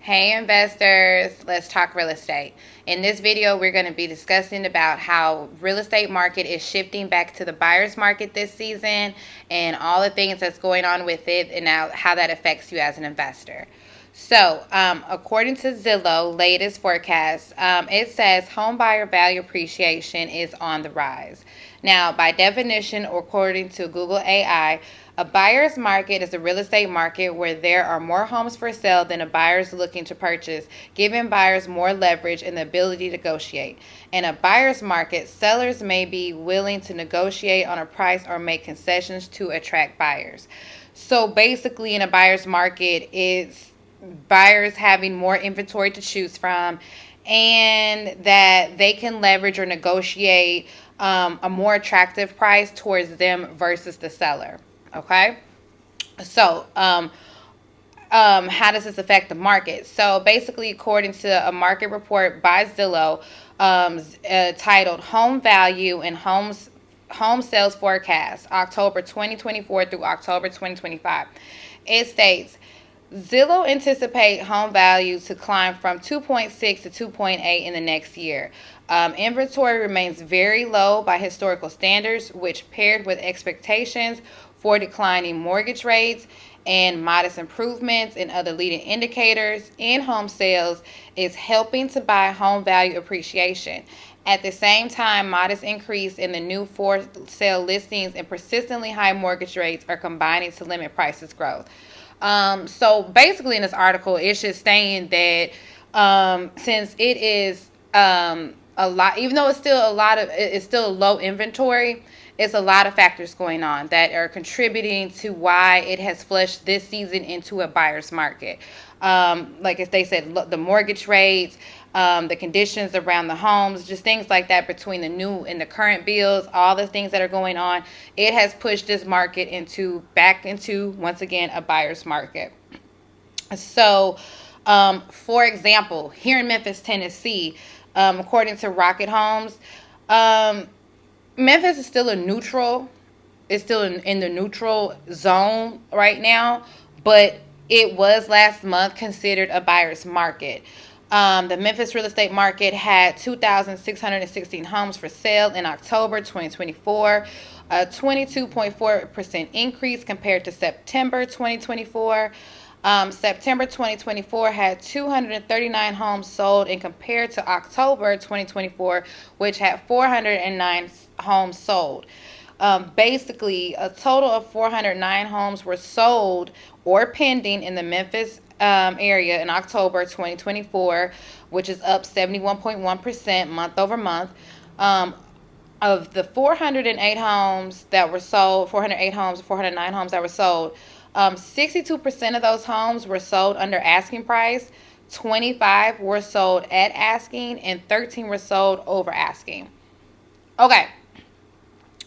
Hey investors, let's talk real estate. In this video, we're going to be discussing about how real estate market is shifting back to the buyer's market this season and all the things that's going on with it and now how that affects you as an investor. So, according to Zillow latest forecast, it says home buyer value appreciation is on the rise. Now, by definition, or according to Google AI, a buyer's market is a real estate market where there are more homes for sale than a buyer's looking to purchase, giving buyers more leverage and the ability to negotiate. In a buyer's market, sellers may be willing to negotiate on a price or make concessions to attract buyers. So basically, in a buyer's market, it's buyers having more inventory to choose from and that they can leverage or negotiate a more attractive price towards them versus the seller. Okay, so how does this affect the market? So basically, according to a market report by Zillow titled "Home Value and Home Sales Forecast, October 2024 through October 2025," it states Zillow anticipate home value to climb from 2.6 to 2.8 in the next year. Inventory remains very low by historical standards, which paired with expectations for declining mortgage rates and modest improvements in other leading indicators in home sales is helping to buy home value appreciation. At the same time, modest increase in the new for sale listings and persistently high mortgage rates are combining to limit prices growth. So basically in this article, it's just saying that since it is a lot, even though it's still low inventory, it's a lot of factors going on that are contributing to why it has flushed this season into a buyer's market. Like as they said, the mortgage rates, the conditions around the homes, just things like that between the new and the current bills, all the things that are going on, it has pushed this market back into once again a buyer's market. So, for example, here in Memphis, Tennessee, according to Rocket Homes, Memphis is still neutral. It's still in the neutral zone right now, but it was last month considered a buyer's market. The Memphis real estate market had 2,616 homes for sale in October 2024, a 22.4% increase compared to September 2024. September 2024 had 239 homes sold and compared to October 2024, which had 409 homes sold. Basically, a total of 409 homes were sold or pending in the Memphis area in October 2024, which is up 71.1% month over month. Of the 408 homes that were sold, 409 homes that were sold, 62% of those homes were sold under asking price, 25 were sold at asking, and 13 were sold over asking. Okay,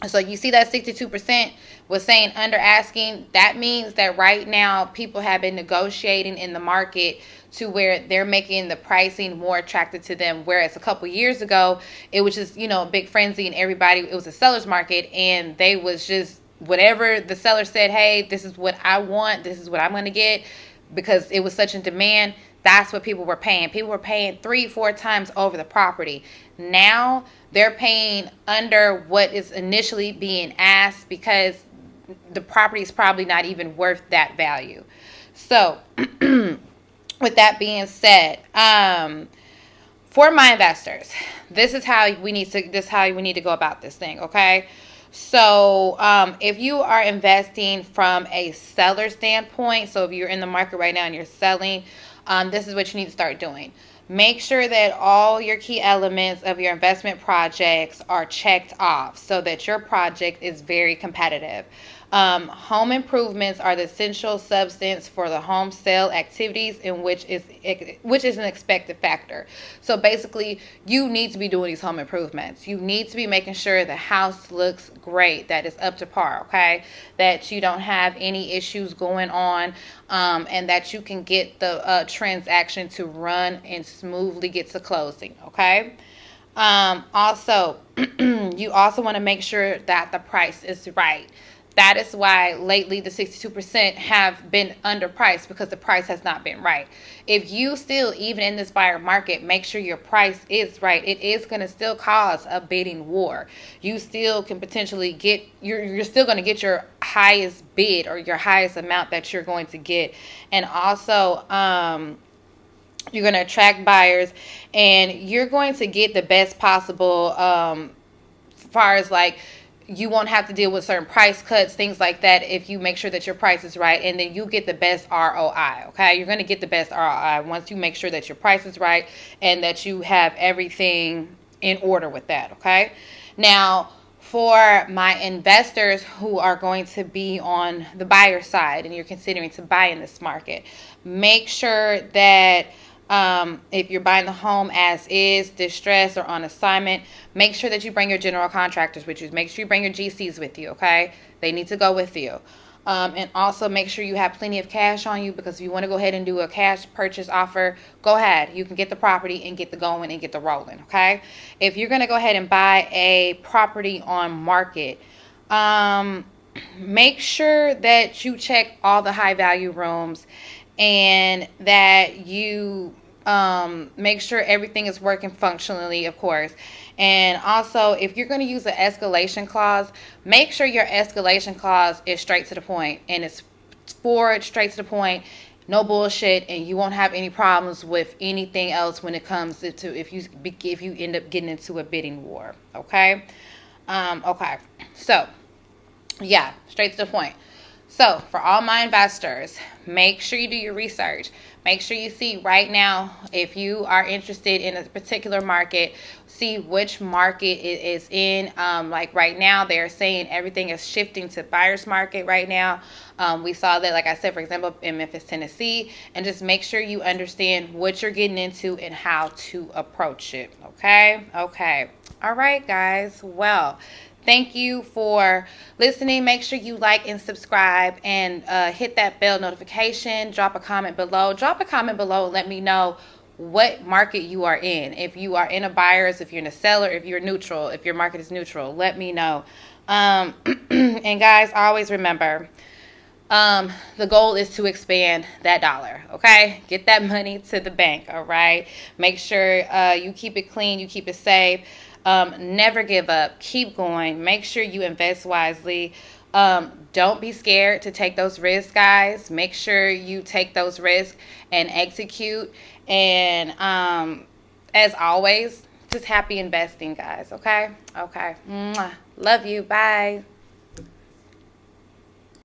so you see that 62% was saying under asking. That means that right now people have been negotiating in the market to where they're making the pricing more attractive to them. Whereas a couple years ago, it was just, a big frenzy and everybody, it was a seller's market and they was just whatever the seller said, hey, this is what I want, this is what I'm going to get, because it was such in demand. That's what people were paying. People were paying 3-4 times over the property. Now they're paying under what is initially being asked because the property is probably not even worth that value. So with that being said, for my investors, this is how we need to go about this thing, okay? So if you are investing from a seller standpoint, so if you're in the market right now and you're selling, this is what you need to start doing. Make sure that all your key elements of your investment projects are checked off so that your project is very competitive. Home improvements are the essential substance for the home sale activities, in which is an expected factor. So basically, you need to be doing these home improvements. You need to be making sure the house looks great, that it's up to par, okay? That you don't have any issues going on, and that you can get the transaction to run and smoothly get to closing, okay? Also, you also want to make sure that the price is right. That is why lately the 62% have been underpriced, because the price has not been right. If you still, even in this buyer market, make sure your price is right, it is going to still cause a bidding war. You still can potentially get, you're still going to get your highest bid or your highest amount that you're going to get. And also, you're going to attract buyers, and you're going to get the best possible, as far as like, you won't have to deal with certain price cuts, things like that, if you make sure that your price is right, and then you get the best ROI, okay? You're going to get the best ROI once you make sure that your price is right and that you have everything in order with that, okay? Now, for my investors who are going to be on the buyer side and you're considering to buy in this market, make sure that if you're buying the home as is, distressed, or on assignment, make sure that you bring your general contractors with you. Make sure you bring your GCs with you, okay? They need to go with you. And also make sure you have plenty of cash on you, because if you want to go ahead and do a cash purchase offer, go ahead. You can get the property and get the going and get the rolling, okay? If you're going to go ahead and buy a property on market, make sure that you check all the high value rooms, and that you make sure everything is working functionally, of course. And also, if you're going to use an escalation clause, make sure your escalation clause is straight to the point, and it's forward, straight to the point, no bullshit, and you won't have any problems with anything else when it comes to if you end up getting into a bidding war, okay? Okay, so yeah, straight to the point. So for all my investors, make sure you do your research. Make sure you see right now, if you are interested in a particular market, see which market it is in. Like right now, they're saying everything is shifting to buyer's market right now. We saw that, like I said, for example, in Memphis, Tennessee, and just make sure you understand what you're getting into and how to approach it. Okay? Okay. All right, guys. Well, thank you for listening. Make sure you like and subscribe, and hit that bell notification. Drop a comment below. Drop a comment below and let me know what market you are in. If you are in a buyer's, if you're in a seller, if you're neutral, if your market is neutral, let me know. And guys, always remember, the goal is to expand that dollar, okay? Get that money to the bank, all right? Make sure you keep it clean, you keep it safe. Never give up. Keep going. Make sure you invest wisely. Don't be scared to take those risks, guys. Make sure you take those risks and execute. And as always, just happy investing, guys. Okay? Okay. Mwah. Love you. Bye.